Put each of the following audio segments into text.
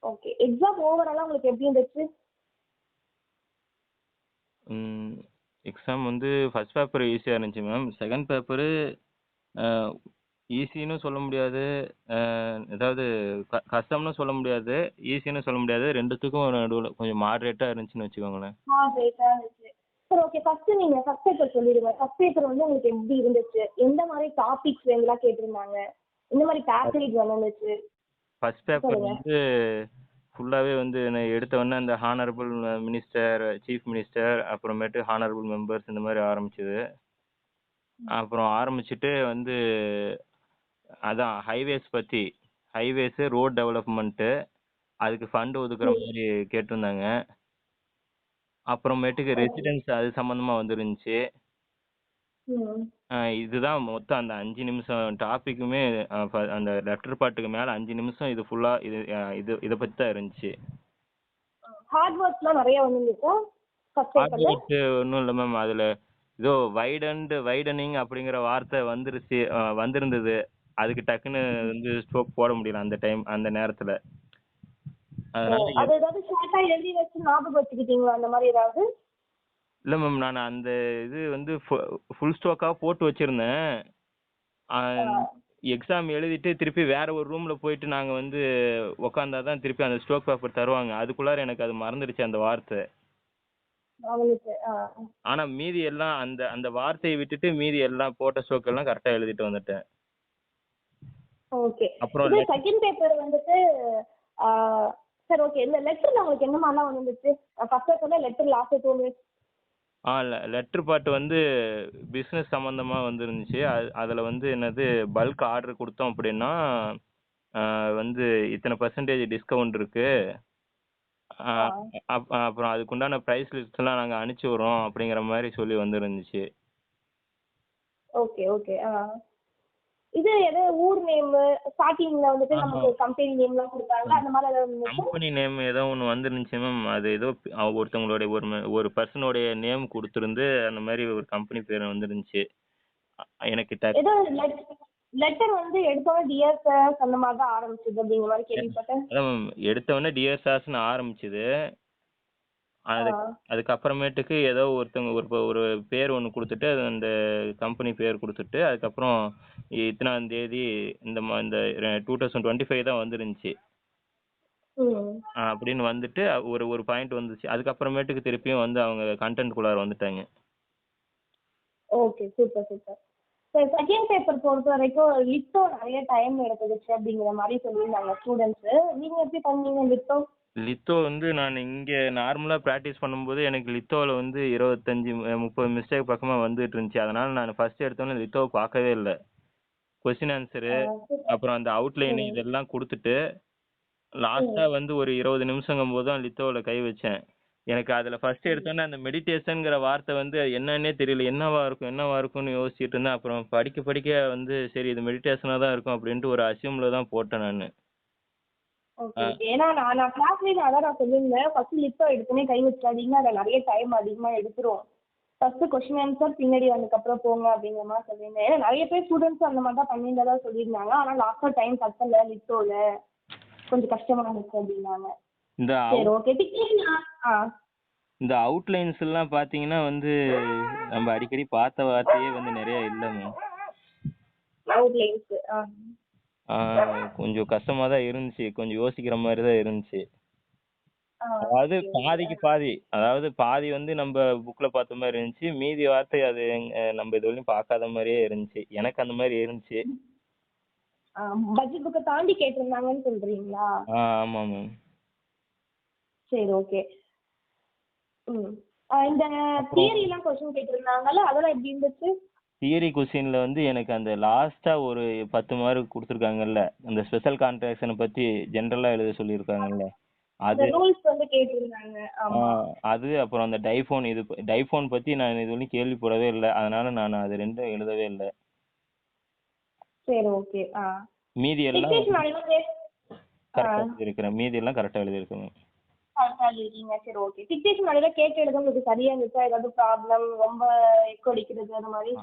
Okay. Exam ஓவராலா உங்களுக்கு எப்படி இருந்துச்சு? ம். எக்ஸாம் வந்து ஃபர்ஸ்ட் பேப்பர் ஈஸியா இருந்துச்சு மேம். செகண்ட் பேப்பரு அ ஈஸின்னு சொல்ல முடியாது. அ அதாவது கஷ்டம்னு சொல்ல முடியாது. ஈஸின்னு சொல்ல முடியாது. 2த்துக்கும் நடுவுல கொஞ்சம் மாடரேட்டா இருந்துச்சுன்னு வச்சுக்கோங்களேன். கிரேட்டா இருந்துச்சு. சரி ஓகே. நீங்க ஃபர்ஸ்ட் பேப்பர் சொல்லிடுங்க. ஃபர்ஸ்ட் பேப்பர் வந்து உங்களுக்கு எப்படி இருந்துச்சு? எந்த மாரி டாபிக்ஸ் எல்லாம் கேட்டிருந்தாங்க? எந்த மாரி பேசேஜ் வந்துச்சு? ஃபர்ஸ்ட் பேப்பர் சொல்லுங்க. வந்து ஃபுல்லாவே வந்து எடுத்த உடனே அந்த ஹானரபிள் மினிஸ்டர், சீஃப் மினிஸ்டர், அப்புறமேட்டு ஹானரபிள் மெம்பர்ஸ் இந்த மாதிரி ஆரம்பிச்சது. அப்புறம் ஆரம்பிச்சுட்டு வந்து அதான் ஹைவேஸ், ரோட் டெவலப்மெண்ட், அதுக்கு ஃபண்ட் ஒதுக்குற ம். மாதிரி கேட்டிருந்தாங்க. அப்புறமேட்டுக்கு ஓகே. ரெசிடென்ஸ் அது சம்பந்தமா வந்துருந்துச்சு. ம். இதுதான் மொத்தம் அந்த 5 நிமிஷம் டாபிக்குமே. அந்த லெட்டர் பாட்டுக்கு மேல 5 நிமிஷம் இது ஃபுல்லா இதை பத்தி தான் இருந்துச்சு. ஹார்ட் ஒர்க்ஸ்லாம் நெறைய வந்துருந்துச்சா? ஃபர்ஸ்ட் ஹார்ட் பேப்பர்ல? ஒர்க் ஒன்றும் இல்லை மேம். அதில் ஏதோ வைடனிங் அப்படிங்கிற வார்த்தை வந்துருச்சு, வந்திருந்தது. அதுக்கு டக்குன்னு வந்து ஸ்ட்ரோக் போட முடியல அந்த டைம், அந்த நேரத்தில். ஓ! அதனால அது ஏதாவது ஷார்ட்டா எழுதி வச்சு ஞாபகம் வச்சுக்கிட்டீங்களா? அந்த மாரி ஏதாவது? இல்லை மேம், நான் அந்த இது வந்து ஃபுல் ஸ்ட்ரோக்காக போட்டு வச்சிருந்தேன். ஆ. எக்ஸாம் எழுதிட்டு திருப்பி வேற ஒரு ரூம்ல போயிட்டு நாங்கள் வந்து உக்காந்தாதான் திருப்பி அந்த ஸ்ட்ரோக் பேப்பர் தருவாங்க. அதுக்குள்ளார எனக்கு அது மறந்துடுச்சு அந்த வார்த்தை. அவங்களுக்கு ஆனா மீதி எல்லாம் அந்த அந்த வார்த்தையை விட்டுட்டு மீதி எல்லாம் போட்ட ஸ்ட்ரோக் எல்லாம் கரெக்டா எழுதிட்டு வந்துட்டேன். ஓகே. அப்புறம் இது செகண்ட் பேப்பர் வந்துட்டு ஆ சரி ஓகே. இந்த லெட்டர்ல உங்களுக்கு என்ன மாரிலாம் வந்துருந்துச்சு? ஃபர்ஸ்ட் பேப்பர்ல லெட்டர் லாஸ்ட் 2 மினிட்ஸ். லெட்டர் பாட்டு வந்து பிஸ்னஸ் சம்மந்தமா வந்துருந்துச்சு. அதில் வந்து என்னது பல்க் ஆர்டர் கொடுத்தோம் அப்படின்னா வந்து இத்தனை பர்சன்டேஜ் டிஸ்கவுண்ட் இருக்கு. ஆ. அப்புறம் அதுக்குண்டான ப்ரைஸ் லிஸ்ட்லாம் நாங்கள் அனுப்பிச்சி விட்றோம் அப்படிங்கிற மாதிரி சொல்லி வந்துருந்துச்சு. Okay, okay. இது ஏதோ ஊர் நேம் ஸ்டார்டிங்ல வந்துட்டு ஆஹா. நமக்கு கம்பெனி நேம்லாம் குடுத்தாங்க. அந்த மாரி ஏதாவது இருந்துச்சா? கம்பெனி நேம் ஏதோ ஒன்று வந்துருந்துச்சு மேம். அது ஏதோ ஒருத்தவங்களுடைய ஒரு பர்சனுடைய நேம் கொடுத்துருந்து அந்த மாதிரி ஒரு கம்பெனி பேர் வந்துருந்துச்சு. எனக்கு ஏதோ லெட்டர் வந்து எடுத்தோனே டியர் சார் அந்த மாரி தான் ஆரம்பிச்சது அப்படிங்கிற மாரி கேள்விப்பட்டேன். அதான் மேம், எடுத்தவொடனே டியர் சார்ஸ்னு ஆரம்பிச்சுது. ஆ. அதுக்கப்புறமேட்டுக்கு ஏதோ ஒருத்தவங்க ஒரு பேர் ஒன்று கொடுத்துட்டு அந்த கம்பெனி பேர் கொடுத்துட்டு அதுக்கப்புறம் இத்தனாம் தேதி இந்த 2025 தான் வந்துருந்துச்சு. ம். அப்படின்னு வந்துட்டு ஒரு ஒரு பாயிண்ட் வந்துச்சு. அதுக்கப்புறமேட்டுக்கு திருப்பியும் வந்து அவங்க கண்டென்ட்குள்ளார வந்துட்டாங்க. ஓகே. Super, super. சரி செகண்ட் பேப்பர் பொறுத்தவரைக்கும் லித்தோ நெறைய டைம் எடுத்துக்கிச்சு அப்படிங்கிற மாரி சொல்லியிருந்தாங்க ஸ்டூடண்ட்ஸு. நீங்க எப்படி பண்ணீங்க லித்தோ? லித்தோ வந்து நான் இங்கே நார்மலாக ப்ராக்டிஸ் பண்ணும்போது எனக்கு லித்தோவில் வந்து 25 30 மிஸ்டேக் பக்கமாக வந்துட்டு இருந்துச்சு. அதனால நான் ஃபர்ஸ்ட் எடுத்தோன்னே லித்தோவை பார்க்கவே இல்லை. Question answer, super. அப்புறம் அந்த அவுட்லைன் ம். இதெல்லாம் கொடுத்துட்டு லாஸ்டா ம். வந்து ஒரு 20 நிமிஷங்கும் போது தான் லித்தோவில் கை வச்சேன். எனக்கு அதுல ஃபர்ஸ்ட் எடுத்தோன்னே அந்த மெடிடேஷன்ங்கிற வார்த்தை வந்து என்னன்னே தெரியல. என்னவா இருக்கும்னு யோசிச்சுட்டு இருந்தேன். அப்புறம் படிக்க படிக்க வந்து சரி இது மெடிடேஷனா தான் இருக்கும் அப்படின்ட்டு ஒரு அசியூம்ல தான் போட்டேன் நானு. Okay, okay. ஏன்னா நான் கிளாஸ்லயே அதான் நான் சொல்லியிருந்தேன். ஃபர்ஸ்ட் லிஸ்ட் எடுத்தோனே கை வச்சிடாதீங்க. அதுல நெறைய டைம் அதிகமா எடுத்துரும். ஃபர்ஸ்ட் கொஸ்டின் ஆன்சர் பின்னாடி அதுக்கப்புறம் போங்க அப்படிங்கிற மாதிரி சொல்லியிருந்தேன். ஏன்னா நெறைய பேர் ஸ்டூடெண்ட்ஸ் அந்த மாதிரி தான் பண்ணியிருந்ததா சொல்லியிருந்தாங்க. ஆனா லாஸ்ட்டா டைம் பத்தல லிஸ்டோல. கொஞ்சம் கஷ்டமா இருந்துச்சு அப்படின்னாங்க. இந்த சரி ஓகே. டிக்கெட் ஆ இந்த அவுட்லைன்ஸ் எல்லாம் பாத்தீங்கன்னா வந்து நம்ம அடிக்கடி பார்த்த வார்த்தையே வந்து நிறைய இல்ல மேம். அவுட்லைன்ஸ் கொஞ்சம் கஷ்டமா தான் இருந்துச்சு. கொஞ்சம் யோசிக்கிற மாதிரி தான் இருந்துச்சு. அதாவது ஓகே, ஓகே. பாதிக்கு பாதி. அதாவது பாதி வந்து நம்ம புக்ல பார்த்த மாதிரி இருந்துச்சு. மீதி வார்த்தை அது நம்ம இதுவரையும் பார்க்காத மாதிரியே இருந்துச்சு. எனக்கு அந்த மாதிரி இருந்துச்சு. பட்ஜெட் புக்கை தாண்டி கேட்டிருந்தாங்கன்னு சொல்றீங்களா? ஆமா மேம். சரி ஓகே. ம். இந்த அப்புறம் தியரிலாம் கொஸ்டின் கேட்டிருந்தாங்கல்ல, அதெல்லாம் எப்படி இருந்துச்சு? தியரி கொஸ்டின்ல வந்து எனக்கு அந்த லாஸ்டா ஒரு 10 மார்க் கொடுத்துருக்காங்கல்ல, அந்த ஸ்பெஷல் கான்ட்ராக்ஷனை பத்தி ஜென்ரலா எழுத சொல்லியிருக்காங்கல்ல, அந்த அது ரூல்ஸ் வந்து கேட்டிருந்தாங்க. ஆமா. அது அப்புறம் அந்த டைஃபோன் பத்தி நான் இது வரைக்கும் கேள்விப்படவே இல்லை. அதனால நான் அது ரெண்டும் எழுதவே இல்லை. சரி ஓகே. மீதி எல்லாம் டிக்டேஷன் அனைவரும் கரெக்டா எழுதியிருக்கிறேன். மீதி எல்லாம் கரெக்டா எழுதியிருக்கேன். கரெக்டாக எழுதிருக்கீங்க. சரி ஓகே. டிக்டேஷன் நடுவுல கேட்டு எழுத உங்களுக்கு சரியா இருந்துச்சா? ஏதாவது ப்ராப்ளம் ரொம்ப எக்கோ அடிக்கிறது அந்த மாதிரி?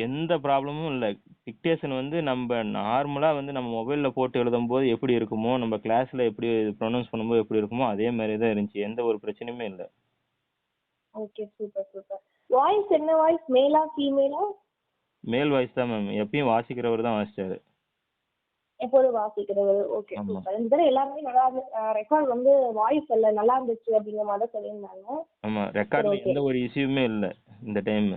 எந்த ப்ராப்ளமும் இல்லை. டிக்டேஷன் வந்து நம்ம நார்மலாக வந்து நம்ம மொபைலில் போட்டு எழுதும்போது எப்படி இருக்குமோ, நம்ம கிளாஸில் எப்படி ப்ரொனவுன்ஸ் பண்ணும்போது எப்படி இருக்குமோ அதே மாதிரி தான் இருந்துச்சு. எந்த ஒரு பிரச்சனையுமே இல்லை. Okay, super super. வாய்ஸ் என்ன வாய்ஸ்? மேலா ஃபீமேலா? மேல் வாய்ஸ் தான் மேம். எப்பயும் வாசிக்கிறவர் தான் வாசிச்சாரு. எப்போதும் வாசிக்கிறது. ஓகே ஆமா. சூப்பர். இந்த தடவை எல்லாருமே நல்லா ரெக்கார்ட் வந்து வாய்ஸ் எல்லாம் நல்லா இருந்துச்சு அப்படிங்கிற மாதிரி தான் சொல்லியிருந்தாங்க. ஆமா, சரி ரெக்கார்ட்ல ஓகே. எந்த ஒரு இஷ்யூமே இல்லை இந்த டைம்.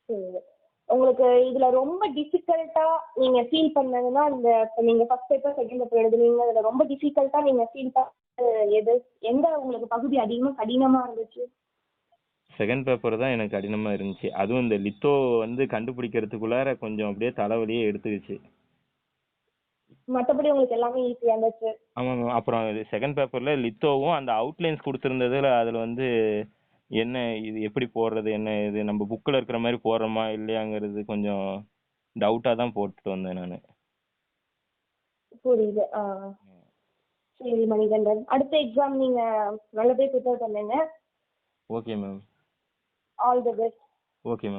சரி. உங்களுக்கு இதுல ரொம்ப டிஃபிகல்ட்டா நீங்க ஃபீல் பண்ணதுன்னா இந்த இப்ப நீங்க ஃபர்ஸ்ட் பேப்பர் செகண்ட் பேப்பர் எழுதுனீங்க. அதுல ரொம்ப டிஃபிகல்ட்டா நீங்க ஃபீல் பண்ணது எது? எந்த உங்களுக்கு பகுதி அதிகமா கடினமா இருந்துச்சு? செகண்ட் பேப்பர் தான் எனக்கு கடினமா இருந்துச்சு. அதுவும் இந்த லித்தோ வந்து கண்டுபிடிக்கிறதுக்குள்ளார கொஞ்சம் அப்படியே தலைவலியே எடுத்துக்கிச்சு. மத்தபடி உங்களுக்கு எல்லாமே ஈஸியா இருந்துச்சு. ஆமாம். அப்புறம் செகண்ட் பேப்பர்ல லித்தோவும் அந்த அவுட்லைன்ஸ் கொடுத்துருந்ததுல அதில் வந்து என்ன இது எப்படி போடுறது, என்ன இது நம்ம புக்கில் இருக்கிற மாதிரி போடுறோமா இல்லையாங்கிறது கொஞ்சம் டவுட்டாக தான் போட்டுட்டு வந்தேன் நான். புரியுது. சரி மணிகண்டன். அடுத்த எக்ஸாம் நீங்க நல்லபடியா ப்ரிப்பேர் பண்ணுங்க. Okay ma'am. All the best. Okay ma'am.